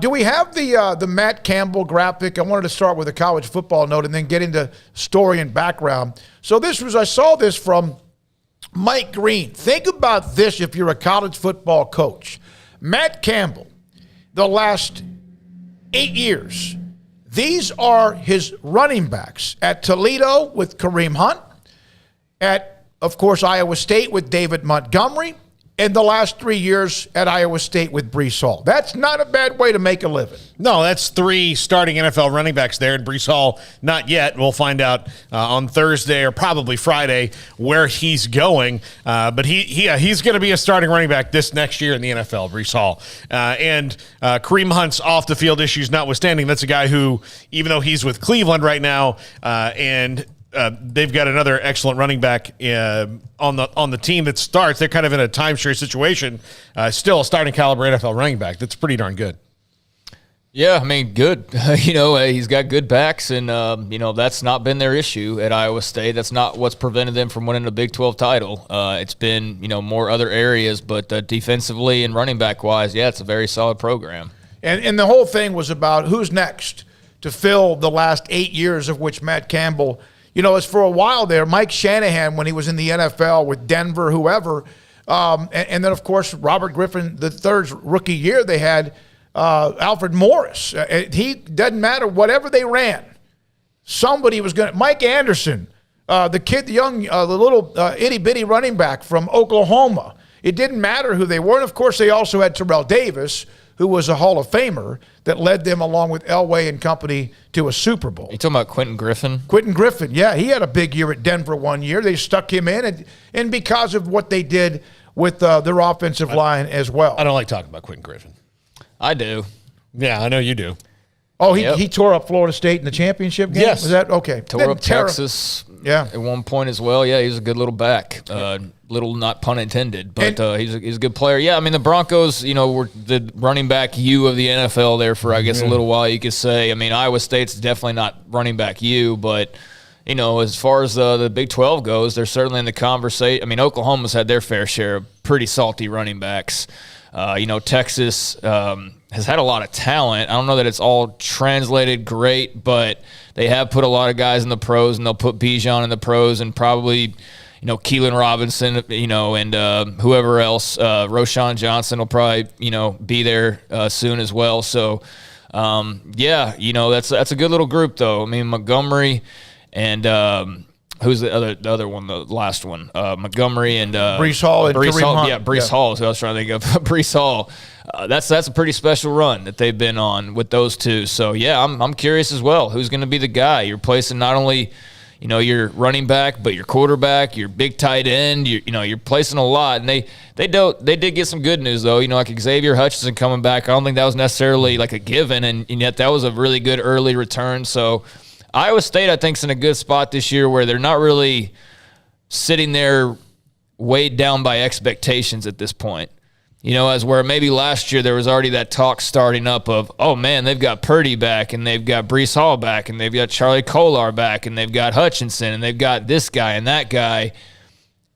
Do we have the Matt Campbell graphic? I wanted to start with a college football note and then get into story and background. So I saw this from Mike Green. Think about this if you're a college football coach. Matt Campbell, the last 8 years, these are his running backs. At Toledo with Kareem Hunt, at, of course, Iowa State with David Montgomery, and the last 3 years at Iowa State with Breece Hall. That's not a bad way to make a living. No, that's 3 starting NFL running backs there, and Breece Hall not yet. We'll find out on Thursday or probably Friday where he's going. But he's going to be a starting running back this next year in the NFL, Breece Hall. And Kareem Hunt's off-the-field issues notwithstanding, that's a guy who, even though he's with Cleveland right now and they've got another excellent running back on the team that starts. They're kind of in a timeshare situation. Still a starting caliber NFL running back. That's pretty darn good. Yeah, I mean, good. He's got good backs, and, that's not been their issue at Iowa State. That's not what's prevented them from winning a Big 12 title. It's been, more other areas, but defensively and running back-wise, yeah, it's a very solid program. And the whole thing was about who's next to fill the last 8 years of which Matt Campbell – as for a while there, Mike Shanahan, when he was in the NFL with Denver, whoever, and then, of course, Robert Griffin III's rookie year, they had Alfred Morris. He doesn't matter. Whatever they ran, somebody was going to – Mike Anderson, the kid, the little itty-bitty running back from Oklahoma. It didn't matter who they were. And, of course, they also had Terrell Davis, who was a Hall of Famer that led them along with Elway and company to a Super Bowl. You talking about Quentin Griffin? Quentin Griffin, yeah. He had a big year at Denver one year. They stuck him in, and because of what they did with their offensive line as well. I don't like talking about Quentin Griffin. I do. Yeah, I know you do. Oh, he tore up Florida State in the championship game? Yes. Was that okay? Tore up Texas at one point as well. Yeah, he's a good little back. Little not pun intended, but he's a good player. Yeah, I mean, the Broncos, were the running back U of the NFL there for, I guess, a little while, you could say. I mean, Iowa State's definitely not running back U, but, as far as the Big 12 goes, they're certainly in the conversation. I mean, Oklahoma's had their fair share of pretty salty running backs. Texas has had a lot of talent. I don't know that it's all translated great, but they have put a lot of guys in the pros, and they'll put Bijan in the pros and probably – Keelan Robinson, and whoever else, Roshan Johnson will probably, be there soon as well. So, that's a good little group, though. I mean, Montgomery and who's the other one, the last one? Montgomery and Breece Hall and Breece Hall. Hunt. Yeah, Breece Hall is who I was trying to think of. Breece Hall. That's a pretty special run that they've been on with those two. So, yeah, I'm curious as well. Who's going to be the guy? You're placing not only – your running back, but your quarterback, your big tight end, you're placing a lot. And they did get some good news, though. Like Xavier Hutchinson coming back. I don't think that was necessarily like a given, and yet that was a really good early return. So Iowa State, I think, is in a good spot this year where they're not really sitting there weighed down by expectations at this point. As where maybe last year there was already that talk starting up of, oh, man, they've got Purdy back, and they've got Breece Hall back, and they've got Charlie Kolar back, and they've got Hutchinson, and they've got this guy and that guy.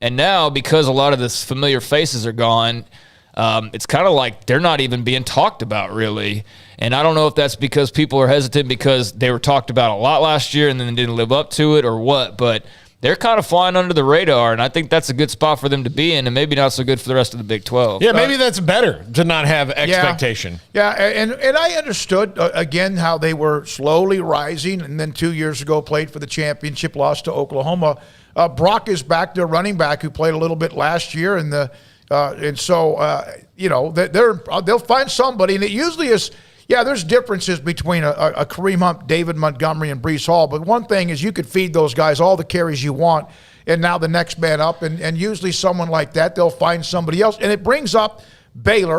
And now, because a lot of the familiar faces are gone, it's kind of like they're not even being talked about, really. And I don't know if that's because people are hesitant because they were talked about a lot last year and then they didn't live up to it or what, but they're kind of flying under the radar, and I think that's a good spot for them to be in, and maybe not so good for the rest of the Big 12. Yeah, maybe that's better to not have expectation. Yeah, and I understood, again, how they were slowly rising, and then 2 years ago played for the championship, lost to Oklahoma. Brock is back, their running back, who played a little bit last year, and so they'll find somebody, and it usually is. Yeah, there's differences between a Kareem Hunt, David Montgomery, and Breece Hall. But one thing is you could feed those guys all the carries you want, and now the next man up. And usually someone like that, they'll find somebody else. And it brings up Baylor.